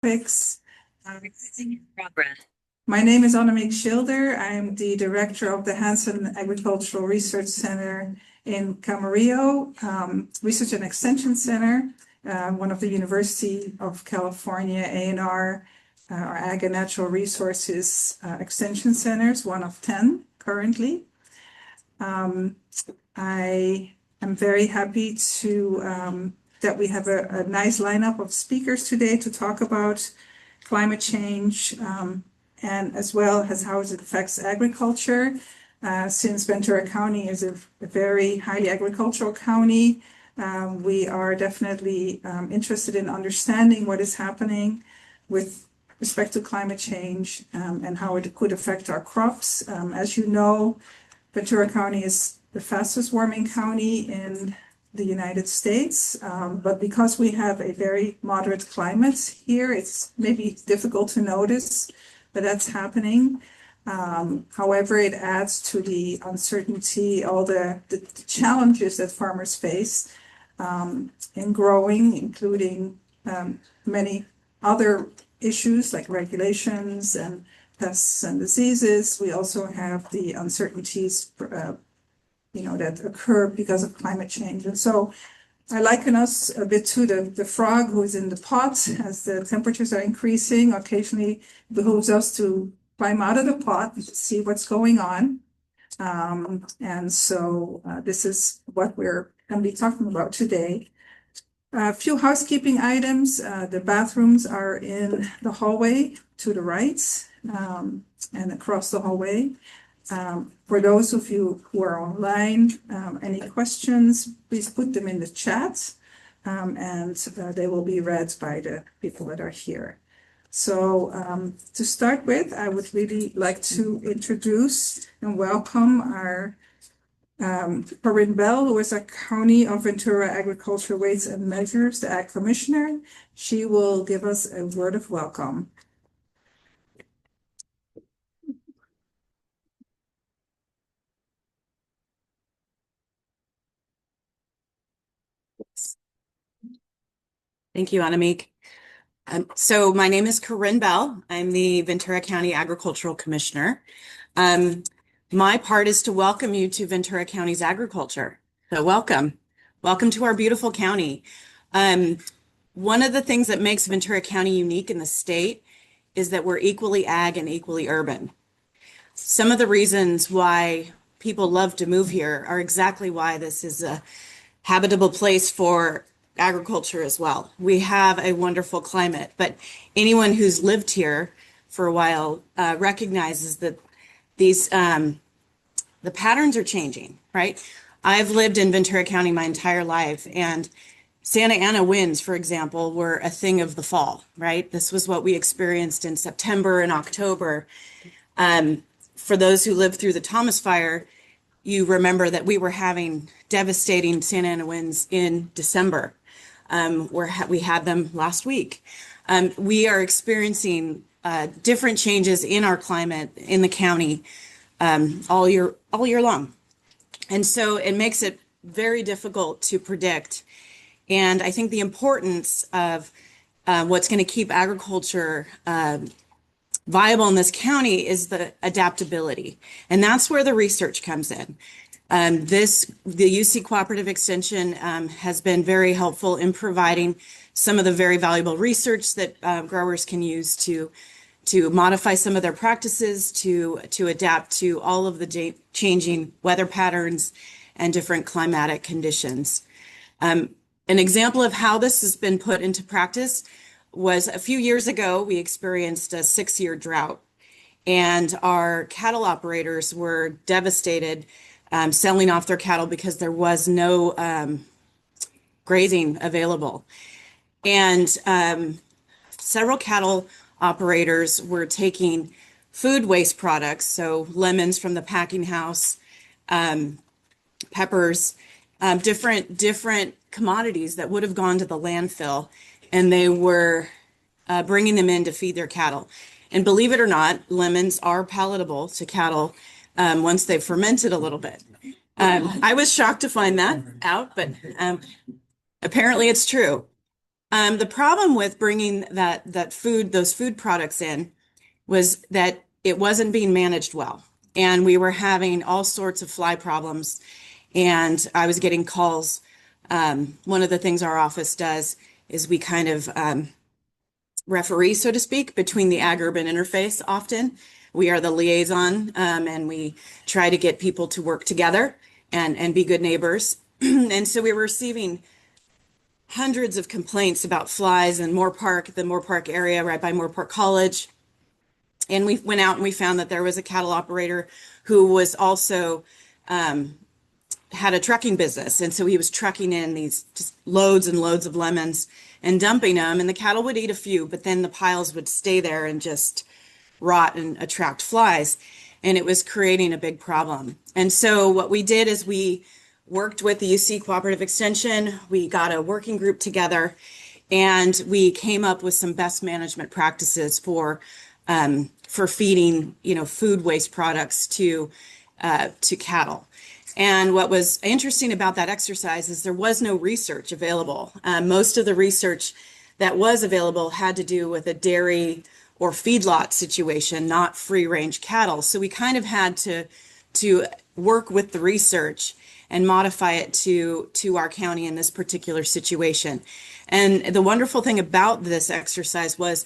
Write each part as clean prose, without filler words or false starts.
Topics. My name is Annemiek Schilder. I'm the director of the Hansen Agricultural Research Center in Camarillo, Research and Extension Center, one of the University of California ANR, or Ag and Natural Resources Extension Centers, one of 10 currently. I am very happy to that we have a nice lineup of speakers today to talk about climate change and as well as how it affects agriculture. Since Ventura County is a very highly agricultural county, we are definitely interested in understanding what is happening with respect to climate change and how it could affect our crops. As you know, Ventura County is the fastest warming county in the United States, but because we have a very moderate climate here, it's maybe difficult to notice, but that's happening. However, it adds to the uncertainty, all the challenges that farmers face in growing, including many other issues like regulations and pests and diseases. We also have the uncertainties that occur because of climate change. And so I liken us a bit to the frog who is in the pot as the temperatures are increasing. Occasionally it behooves us to climb out of the pot to see what's going on. And so this is what we're going to be talking about today. A few housekeeping items. The bathrooms are in the hallway to the right and across the hallway. For those of you who are online, any questions, please put them in the chat and they will be read by the people that are here. So to start with, I would really like to introduce and welcome our Korinne Bell, who is a County of Ventura Agricultural Weights and Measures, the Ag Commissioner. She will give us a word of welcome. Thank you, Annemiek. So my name is Korinne Bell. I'm the Ventura County Agricultural Commissioner. My part is to welcome you to Ventura County's agriculture. So welcome. Welcome to our beautiful county. One of the things that makes Ventura County unique in the state is that we're equally ag and equally urban. Some of the reasons why people love to move here are exactly why this is a habitable place for agriculture as well. We have a wonderful climate, but anyone who's lived here for a while recognizes that these the patterns are changing, right? I've lived in Ventura County my entire life, and Santa Ana winds, for example, were a thing of the fall, right? This was what we experienced in September and October. For those who lived through the Thomas Fire, you remember that we were having devastating Santa Ana winds in December. We had them last week. We are experiencing different changes in our climate in the county all year long. And so it makes it very difficult to predict. And I think the importance of what's going to keep agriculture viable in this county is the adaptability. And that's where the research comes in. The UC Cooperative Extension has been very helpful in providing some of the very valuable research that growers can use to modify some of their practices, to adapt to all of the changing weather patterns and different climatic conditions. An example of how this has been put into practice was a few years ago, we experienced a 6-year drought, and our cattle operators were devastated selling off their cattle because there was no grazing available. And several cattle operators were taking food waste products, so lemons from the packing house, peppers, different commodities that would have gone to the landfill, and they were bringing them in to feed their cattle. And believe it or not, lemons are palatable to cattle once they've fermented a little bit. I was shocked to find that out, but apparently it's true. The problem with bringing those food products in was that it wasn't being managed well. And we were having all sorts of fly problems. And I was getting calls. One of the things our office does is we kind of referee, so to speak, between the ag-urban interface often. We are the liaison, and we try to get people to work together and be good neighbors. And so we were receiving hundreds of complaints about flies in the Moore Park area, right by Moore Park College. And we went out and we found that there was a cattle operator who was also had a trucking business. And so he was trucking in these just loads and loads of lemons and dumping them. And the cattle would eat a few, but then the piles would stay there and just rot and attract flies. And it was creating a big problem. And so what we did is we worked with the UC Cooperative Extension. We got a working group together and we came up with some best management practices for feeding, food waste products to cattle. And what was interesting about that exercise is there was no research available. Most of the research that was available had to do with a dairy or feedlot situation, not free range cattle. So we kind of had to work with the research and modify it to our county in this particular situation. And the wonderful thing about this exercise was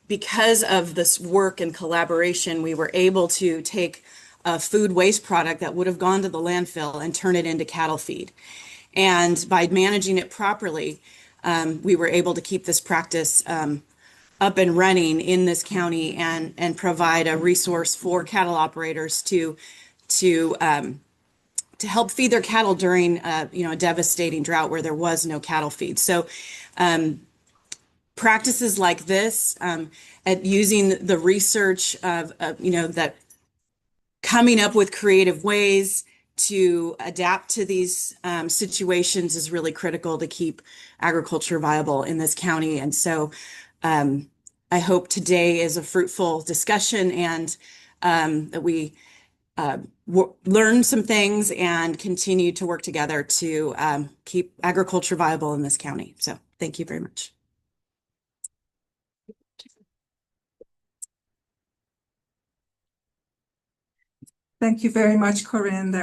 because of this work and collaboration, we were able to take a food waste product that would have gone to the landfill and turn it into cattle feed. And by managing it properly, we were able to keep this practice up and running in this county and provide a resource for cattle operators to help feed their cattle during a devastating drought where there was no cattle feed. So practices like this, at using the research of that, coming up with creative ways to adapt to these situations is really critical to keep agriculture viable in this county. And so I hope today is a fruitful discussion and that we learn some things and continue to work together to keep agriculture viable in this county. So thank you very much. Thank you very much, Corinne. That